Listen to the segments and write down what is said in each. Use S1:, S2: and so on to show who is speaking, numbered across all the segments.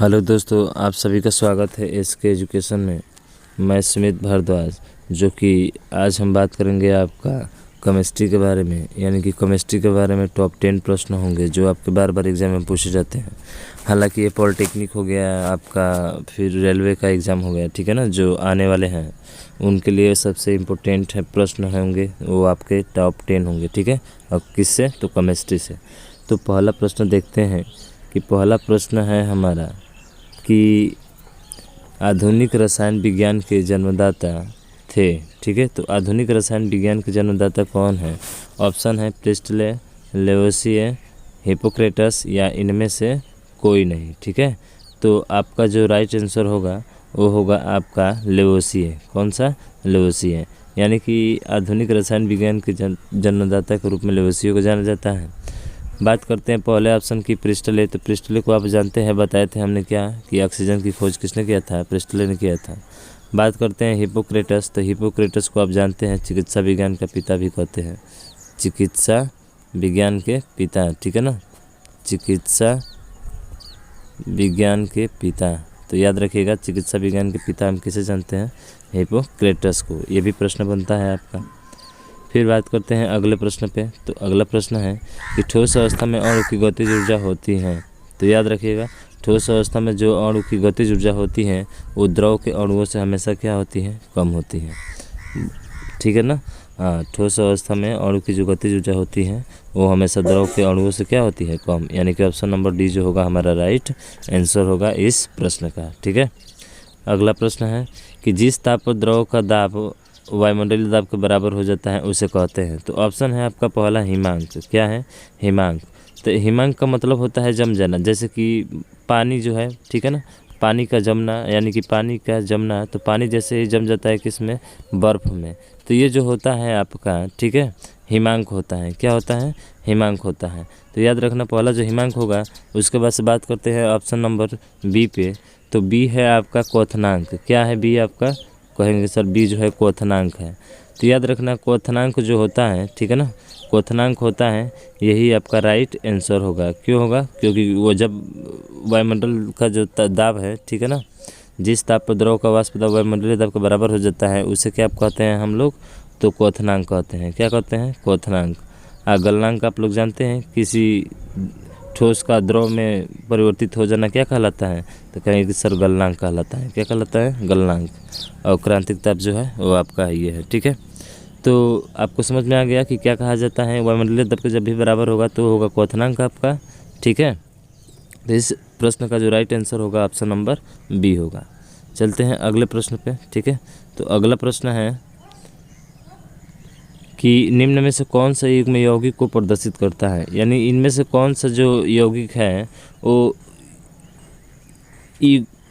S1: Hello दोस्तों, आप सभी का स्वागत है एसके एजुकेशन में। मैं सुमित भारद्वाज, जो कि आज हम बात करेंगे आपका केमिस्ट्री के बारे में। यानी कि केमिस्ट्री के बारे में टॉप 10 प्रश्न होंगे जो आपके बार बार एग्जाम में पूछे जाते हैं। हालांकि ये पॉलिटेक्निक हो गया आपका, फिर रेलवे का एग्ज़ाम हो गया, ठीक है ना, जो आने वाले हैं उनके लिए सबसे इम्पोर्टेंट है प्रश्न होंगे, वो आपके टॉप 10 होंगे, ठीक है। और किससे? तो केमिस्ट्री से। तो पहला प्रश्न देखते हैं कि पहला प्रश्न है हमारा कि आधुनिक रसायन विज्ञान के जन्मदाता थे, ठीक है। तो आधुनिक रसायन विज्ञान के जन्मदाता कौन है? ऑप्शन है प्रिस्टले, लेवोसिए, हिप्पोक्रेटस या इनमें से कोई नहीं, ठीक है। तो आपका जो राइट आंसर होगा वो होगा आपका लेवोसिए। कौन सा? लेवोसिए। यानी कि आधुनिक रसायन विज्ञान के जन्मदाता के रूप में लेवोसिए को जाना जाता है। बात करते हैं पहले ऑप्शन की प्रिस्टले। तो प्रिस्टले को आप जानते हैं, बताए थे हमने क्या कि ऑक्सीजन की खोज किसने किया था? प्रिस्टले ने किया था। बात करते हैं हिप्पोक्रेटस। तो हिप्पोक्रेटस को आप जानते हैं चिकित्सा विज्ञान का पिता भी कहते हैं, चिकित्सा विज्ञान के पिता, ठीक है ना, चिकित्सा विज्ञान के पिता। तो याद रखिएगा, चिकित्सा विज्ञान के पिता हम किसे जानते हैं? हिप्पोक्रेटस को। ये भी प्रश्न बनता है आपका। फिर बात करते हैं अगले प्रश्न पे। तो अगला प्रश्न है कि ठोस अवस्था में अणु की गतिज ऊर्जा होती है। तो याद रखिएगा, ठोस अवस्था में जो अणु की गतिज ऊर्जा होती है वो द्रव के अणुओं से हमेशा क्या होती है? कम होती है, ठीक है ना। हाँ, ठोस अवस्था में अणु की जो गतिज ऊर्जा होती है वो हमेशा द्रव के अणुओं से क्या होती है? कम। यानी कि ऑप्शन नंबर डी जो होगा हमारा राइट आंसर होगा इस प्रश्न का, ठीक है। अगला प्रश्न है कि जिस ताप पर द्रव का दाब वायुमंडलीय दाब के बराबर हो जाता है उसे कहते हैं। तो ऑप्शन है आपका पहला हिमांक। क्या है? हिमांक। तो हिमांक का मतलब होता है जम जाना। जैसे कि पानी जो है, ठीक है ना, पानी का जमना, यानी कि पानी का जमना। तो पानी जैसे ही जम जाता है किसमें? बर्फ़ में। तो ये जो होता है आपका, ठीक है, हिमांक होता है। क्या होता है? हिमांक होता है। तो याद रखना, पहला जो हिमांक होगा उसके बाद से बात करते हैं ऑप्शन नंबर बी पे। तो बी है आपका क्वथनांक। क्या है बी आपका? कहेंगे सर बी जो है क्वथनांक है। तो याद रखना, क्वथनांक जो होता है, ठीक है ना, क्वथनांक होता है, यही आपका राइट आंसर होगा। क्यों होगा? क्योंकि वो जब वायुमंडल का जो दाब है, ठीक है ना, जिस ताप पर द्रव का वाष्प दाब वायुमंडलीय दाब के बराबर हो जाता है उसे क्या कहते हैं हम लोग? तो क्वथनांक कहते हैं। क्या कहते हैं? क्वथनांक। गलनांक आप लोग जानते हैं, किसी ठोस का द्रव में परिवर्तित हो जाना क्या कहलाता है? तो कहेंगे कि सर गलनांक कहलाता है। क्या कहलाता है? गलनांक। और क्रांतिक ताप जो है वो आपका ये है, ठीक है। तो आपको समझ में आ गया कि क्या कहा जाता है? वायुमंडलीय दाब के जब भी बराबर होगा तो होगा क्वथनांक आपका, ठीक है। तो इस प्रश्न का जो राइट आंसर होगा ऑप्शन नंबर बी होगा। चलते हैं अगले प्रश्न पे, ठीक है। तो अगला प्रश्न है कि निम्न में से कौन सा युग्म यौगिक को प्रदर्शित करता है? यानी इनमें से कौन सा जो यौगिक है वो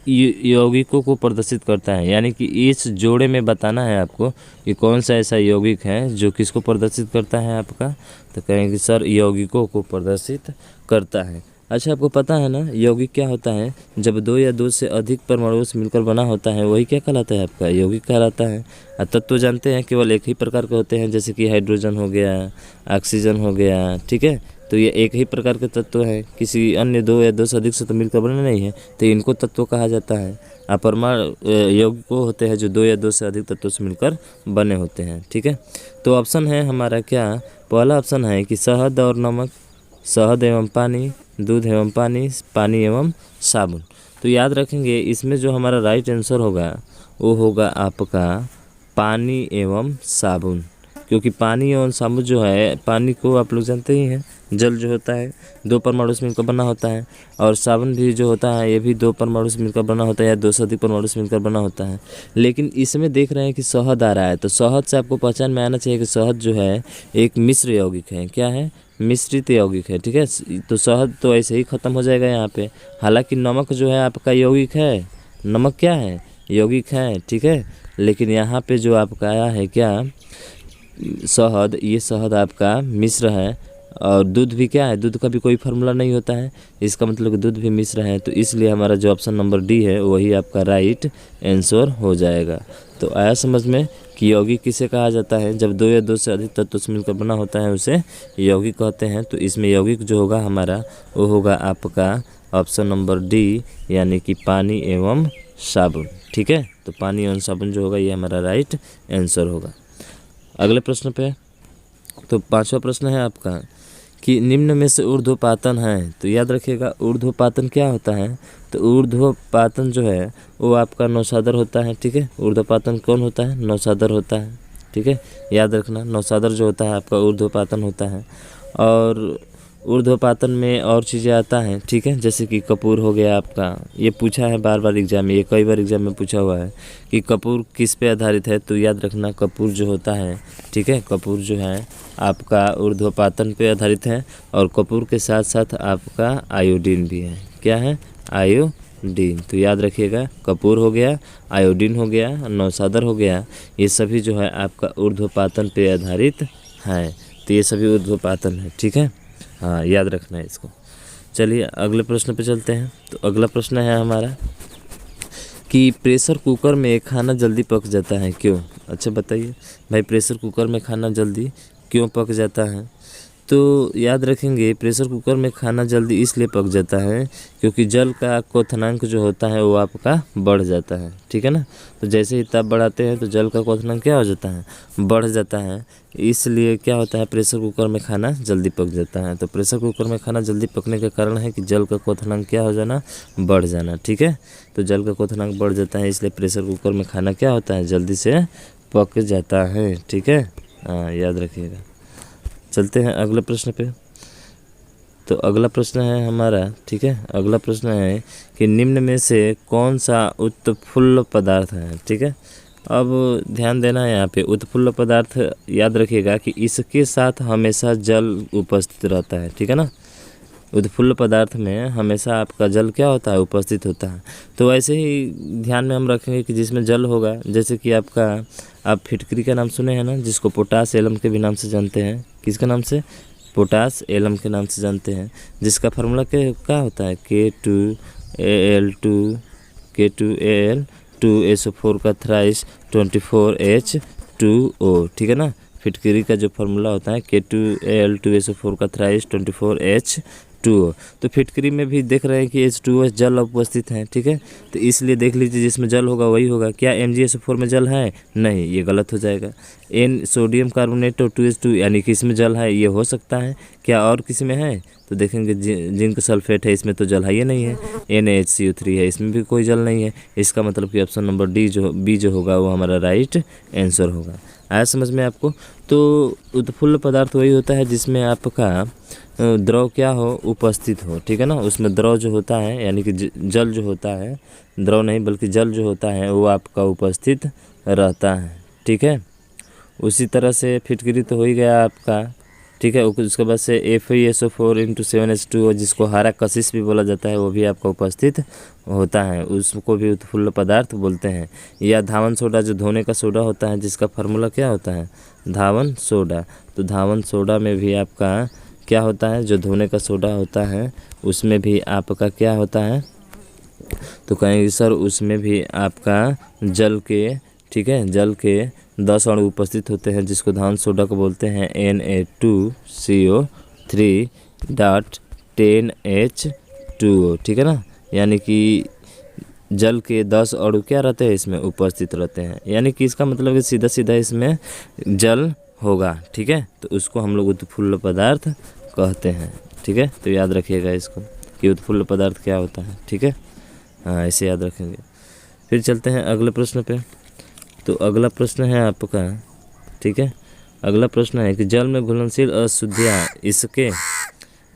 S1: यौगिकों को प्रदर्शित करता है। यानी कि इस जोड़े में बताना है आपको कि कौन सा ऐसा यौगिक है जो किसको प्रदर्शित करता है आपका? तो कहेंगे सर यौगिकों को प्रदर्शित करता है। अच्छा, आपको पता है ना यौगिक क्या होता है? जब दो या दो से अधिक परमाणुओं से मिलकर बना होता है वही क्या कहलाता है? आपका यौगिक कहलाता है। तत्व जानते हैं केवल एक ही प्रकार के होते हैं, जैसे कि हाइड्रोजन हो गया, ऑक्सीजन हो गया, ठीक है। तो ये एक ही प्रकार के तत्व हैं, किसी अन्य दो या दो से अधिक से तो मिलकर बने नहीं है, तो इनको तत्व कहा जाता है। अपरमाणु यौगिक वो होते हैं जो दो या दो से अधिक तत्वों से मिलकर बने होते हैं, ठीक है। तो ऑप्शन है हमारा क्या? पहला ऑप्शन है कि शहद और नमक, शहद एवं पानी, दूध एवं पानी, पानी एवं साबुन। तो याद रखेंगे इसमें जो हमारा राइट आंसर होगा वो होगा आपका पानी एवं साबुन। क्योंकि पानी एवं साबुन जो है, पानी को आप लोग जानते ही हैं, जल जो होता है दो परमाणु से मिलकर बना होता है, और साबुन भी जो होता है ये भी दो परमाणु से मिलकर बना होता है या दो से अधिक परमाणु से मिलकर बना होता है। लेकिन इसमें देख रहे हैं कि शहद आ रहा है, तो शहद से आपको पहचान में आना चाहिए कि शहद जो है एक मिश्र यौगिक है। क्या है? मिश्रित यौगिक है, ठीक है। तो शहद तो ऐसे ही खत्म हो जाएगा यहाँ पे। हालांकि नमक जो है आपका यौगिक है, नमक क्या है? यौगिक है, ठीक है। लेकिन यहाँ पे जो आपका आया है क्या? शहद, ये शहद आपका मिश्र है। और दूध भी क्या है? दूध का भी कोई फार्मूला नहीं होता है, इसका मतलब दूध भी मिश्र है। तो इसलिए हमारा जो ऑप्शन नंबर डी है वही आपका राइट आंसर हो जाएगा। तो आया समझ में कि यौगिक किसे कहा जाता है? जब दो या दो से अधिक तत्वों से मिलकर बना होता है उसे यौगिक कहते हैं। तो इसमें यौगिक जो होगा हमारा वो होगा आपका ऑप्शन नंबर डी यानी कि पानी एवं साबुन। ठीक है, तो पानी एवं साबुन जो होगा ये हमारा राइट आंसर होगा। अगले प्रश्न पे, तो 5वां प्रश्न है आपका कि निम्न में से ऊर्ध्वपातन है। तो याद रखिएगा ऊर्ध्वपातन क्या होता है। तो ऊर्ध्वपातन जो है वो आपका नौसादर होता है। ठीक है, ऊर्ध्वपातन कौन होता है, नौसादर होता है। ठीक है, याद रखना नौसादर जो होता है आपका ऊर्ध्वपातन होता है। और ऊर्ध्वपातन में और चीज़ें आता है। ठीक है, जैसे कि कपूर हो गया आपका, ये पूछा है बार बार एग्जाम में, ये कई बार एग्जाम में पूछा हुआ है कि कपूर किस पे आधारित है। तो याद रखना कपूर जो होता है, ठीक है, कपूर जो है आपका ऊर्ध्वपातन पे आधारित है। और कपूर के साथ साथ आपका आयोडीन भी है। क्या है, आयोडीन। तो याद रखिएगा कपूर हो गया, आयोडीन हो गया, नौसादर हो गया, ये सभी जो है आपका ऊर्ध्वपातन पे आधारित है। तो ये सभी ऊर्ध्वपातन है। ठीक है, हाँ याद रखना है इसको। चलिए अगले प्रश्न पे चलते हैं। तो अगला प्रश्न है हमारा कि प्रेशर कुकर में खाना जल्दी पक जाता है क्यों। अच्छा बताइए भाई, प्रेशर कुकर में खाना जल्दी क्यों पक जाता है। तो याद रखेंगे प्रेशर कुकर में खाना जल्दी इसलिए पक जाता है क्योंकि जल का क्वथनांक जो होता है वो आपका बढ़ जाता है। ठीक है ना, तो जैसे ही ताप बढ़ाते हैं तो जल का क्वथनांक क्या हो जाता है, बढ़ जाता है। इसलिए क्या होता है, प्रेशर कुकर में खाना जल्दी पक जाता है। तो प्रेशर कुकर में खाना जल्दी पकने का कारण है कि जल का क्वथनांक क्या हो जाना, बढ़ जाना। ठीक है, तो जल का क्वथनांक बढ़ जाता है, इसलिए प्रेशर कुकर में खाना क्या होता है, जल्दी से पक जाता है। ठीक है, हाँ याद रखिएगा। चलते हैं अगले प्रश्न पे। तो अगला प्रश्न है हमारा, ठीक है, अगला प्रश्न है कि निम्न में से कौन सा उत्फुल्ल पदार्थ है। ठीक है, अब ध्यान देना है यहाँ पे, उत्फुल्ल पदार्थ याद रखिएगा कि इसके साथ हमेशा जल उपस्थित रहता है। ठीक है ना, उत्फुल्ल पदार्थ में हमेशा आपका जल क्या होता है, उपस्थित होता है। तो ऐसे ही ध्यान में हम रखेंगे कि जिसमें जल होगा, जैसे कि आपका आप फिटकरी का नाम सुने हैं ना, जिसको पोटास एलम के भी नाम से जानते हैं। किसका नाम से, पोटास एलम के नाम से जानते हैं, जिसका फार्मूला क्या होता है, K2Al2SO4 का थ्राइस 24H2O। ठीक है ना, फिटकरी का जो फार्मूला होता है K2Al2SO4 का थ्राइस 24H2O। तो फिटकरी में भी देख रहे हैं कि H2O जल उपस्थित है। ठीक है, तो इसलिए देख लीजिए जिसमें जल होगा वही होगा। क्या MgSO4 में जल है, नहीं, ये गलत हो जाएगा। N सोडियम कार्बोनेट और 2H2 यानी कि इसमें जल है, ये हो सकता है। क्या और किसी में है, तो देखेंगे जिंक सल्फेट है, इसमें तो जल है ही नहीं है। NaHCO3 है, इसमें भी कोई जल नहीं है। इसका मतलब कि ऑप्शन नंबर बी जो होगा वो हमारा राइट आंसर होगा। आया समझ में आपको। तो उत्फुल्ल पदार्थ वही होता है जिसमें आपका द्रव क्या हो, उपस्थित हो। ठीक है ना, उसमें द्रव जो होता है यानी कि जल जो होता है, द्रव नहीं बल्कि जल जो होता है वो आपका उपस्थित रहता है। ठीक है, उसी तरह से फिटकरी तो हो ही गया आपका। ठीक है, उसके बाद से FeSO4 × 7H2O जिसको हरा कशिश भी बोला जाता है, वो भी आपका उपस्थित होता है, उसको भी उत्फुल्ल पदार्थ बोलते हैं। या धावन सोडा जो धोने का सोडा होता है, जिसका फार्मूला क्या होता है, धावन सोडा। तो धावन सोडा में भी आपका क्या होता है, जो धोने का सोडा होता है उसमें भी आपका क्या होता है, तो कहेंगे सर उसमें भी आपका जल के, ठीक है, जल के 10 अणु उपस्थित होते हैं, जिसको धावन सोडा को बोलते हैं Na2CO3.10H2O। ठीक है ना, यानी कि जल के 10 अणु क्या रहते हैं, इसमें उपस्थित रहते हैं, यानी कि इसका मतलब है सीधा सीधा इसमें जल होगा। ठीक है, तो उसको हम लोग उत्फुल्ल पदार्थ कहते हैं। ठीक है, तो याद रखिएगा इसको कि उत्फुल्ल पदार्थ क्या होता है। ठीक है, हाँ ऐसे याद रखेंगे। फिर चलते हैं अगले प्रश्न पे। तो अगला प्रश्न है आपका, ठीक है, अगला प्रश्न है कि जल में घुलनशील अशुद्धियाँ इसके,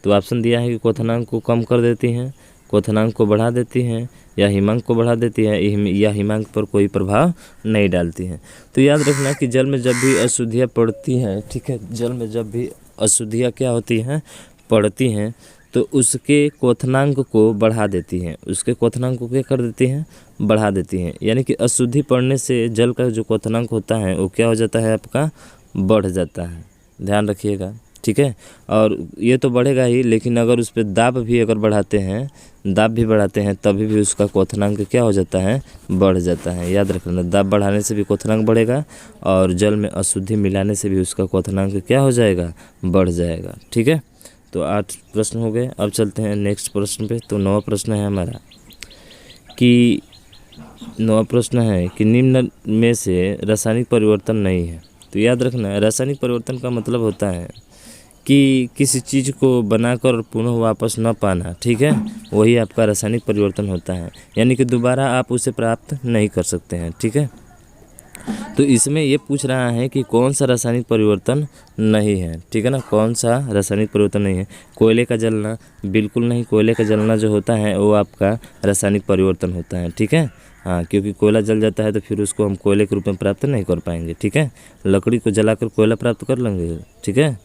S1: तो ऑप्शन दिया है कि क्वथनांक को कम कर देती हैं, क्वथनांक को बढ़ा देती हैं, या हिमांक को बढ़ा देती है, या हिमांक पर कोई प्रभाव नहीं डालती हैं। तो याद रखना कि जल में जब भी अशुद्धियाँ पड़ती हैं, ठीक है, जल में जब भी अशुद्धियाँ क्या होती हैं, पड़ती हैं, तो उसके क्वथनांक को बढ़ा देती हैं, उसके क्वथनांक को क्या कर देती हैं, बढ़ा देती हैं। यानी कि अशुद्धि पड़ने से जल का जो क्वथनांक होता है वो क्या हो जाता है, आपका बढ़ जाता है। ध्यान रखिएगा। ठीक है, और ये तो बढ़ेगा ही, लेकिन अगर उस पर दाब भी अगर बढ़ाते हैं, दाब भी बढ़ाते हैं, तभी भी उसका क्वथनांक क्या हो जाता है, बढ़ जाता है। याद रखना, दाब बढ़ाने से भी क्वथनांक बढ़ेगा, और जल में अशुद्धि मिलाने से भी उसका क्वथनांक क्या हो जाएगा, बढ़ जाएगा। ठीक है, तो 8 प्रश्न हो गए। अब चलते हैं नेक्स्ट प्रश्न पे। तो 9वां प्रश्न है हमारा कि 9वां प्रश्न है कि निम्न में से रासायनिक परिवर्तन नहीं है। तो याद रखना, रासायनिक परिवर्तन का मतलब होता है कि किसी चीज़ को बनाकर पुनः वापस न पाना, ठीक है, वही आपका रासायनिक परिवर्तन होता है। यानी कि दोबारा आप उसे प्राप्त नहीं कर सकते हैं, ठीक है। तो इसमें ये पूछ रहा है कि कौन सा रासायनिक परिवर्तन नहीं है, ठीक है ना, कौन सा रासायनिक परिवर्तन नहीं है। कोयले का जलना, बिल्कुल नहीं, कोयले का जलना जो होता है वो आपका रासायनिक परिवर्तन होता है, ठीक है। हाँ, क्योंकि कोयला जल जाता है तो फिर उसको हम कोयले के रूप में प्राप्त नहीं कर पाएंगे, ठीक है। लकड़ी को जलाकर कोयला प्राप्त कर लेंगे, ठीक है,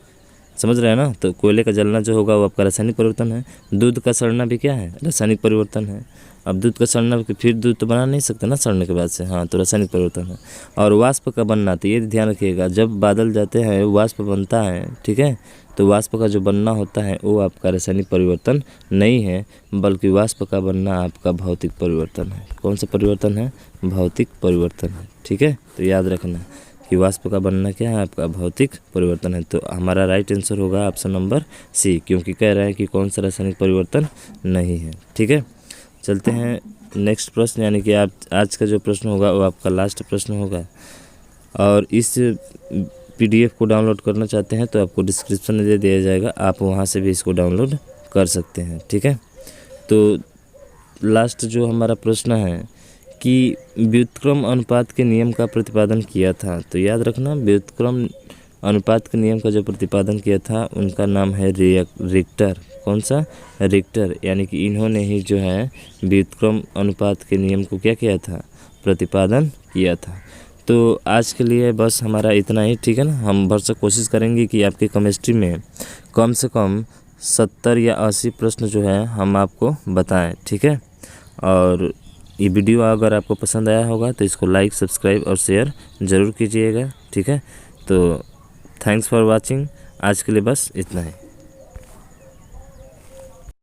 S1: समझ रहे हैं ना। तो कोयले का जलना जो होगा वो आपका रासायनिक परिवर्तन है। दूध का सड़ना भी क्या है, रासायनिक परिवर्तन है। अब दूध का सड़ना, फिर दूध तो बना नहीं सकते ना सड़ने के बाद से, हाँ, तो रासायनिक परिवर्तन है। और वाष्प का बनना, तो ये ध्यान रखिएगा, जब बादल जाते हैं वाष्प बनता है, ठीक है, तो वाष्प का जो बनना होता है वो आपका रासायनिक परिवर्तन नहीं है, बल्कि वाष्प का बनना आपका भौतिक परिवर्तन है। कौन सा परिवर्तन है, भौतिक परिवर्तन है, ठीक है। तो याद रखना कि वाष्प का बनना क्या है, आपका भौतिक परिवर्तन है। तो हमारा राइट आंसर होगा ऑप्शन नंबर सी, क्योंकि कह रहा है कि कौन सा रासायनिक परिवर्तन नहीं है, ठीक है। चलते हैं नेक्स्ट प्रश्न, यानी कि आप आज का जो प्रश्न होगा वो आपका लास्ट प्रश्न होगा। और इस PDF को डाउनलोड करना चाहते हैं तो आपको डिस्क्रिप्शन में दे दिया जाएगा, आप वहाँ से भी इसको डाउनलोड कर सकते हैं, ठीक है। तो लास्ट जो हमारा प्रश्न है कि व्युत्क्रम अनुपात के नियम का प्रतिपादन किया था। तो याद रखना, व्युत्क्रम अनुपात के नियम का जो प्रतिपादन किया था उनका नाम है रिक्टर। कौन सा, रिक्टर। यानी कि इन्होंने ही जो है व्युत्क्रम अनुपात के नियम को क्या किया था, प्रतिपादन किया था। तो आज के लिए बस हमारा इतना ही, ठीक है ना। हम भरसक कोशिश करेंगे कि आपकी केमिस्ट्री में कम से कम 70 या 80 प्रश्न जो है हम आपको बताएं, ठीक है। और ये वीडियो अगर आपको पसंद आया होगा तो इसको लाइक, सब्सक्राइब और शेयर ज़रूर कीजिएगा, ठीक है। तो थैंक्स फॉर वाचिंग, आज के लिए बस इतना ही।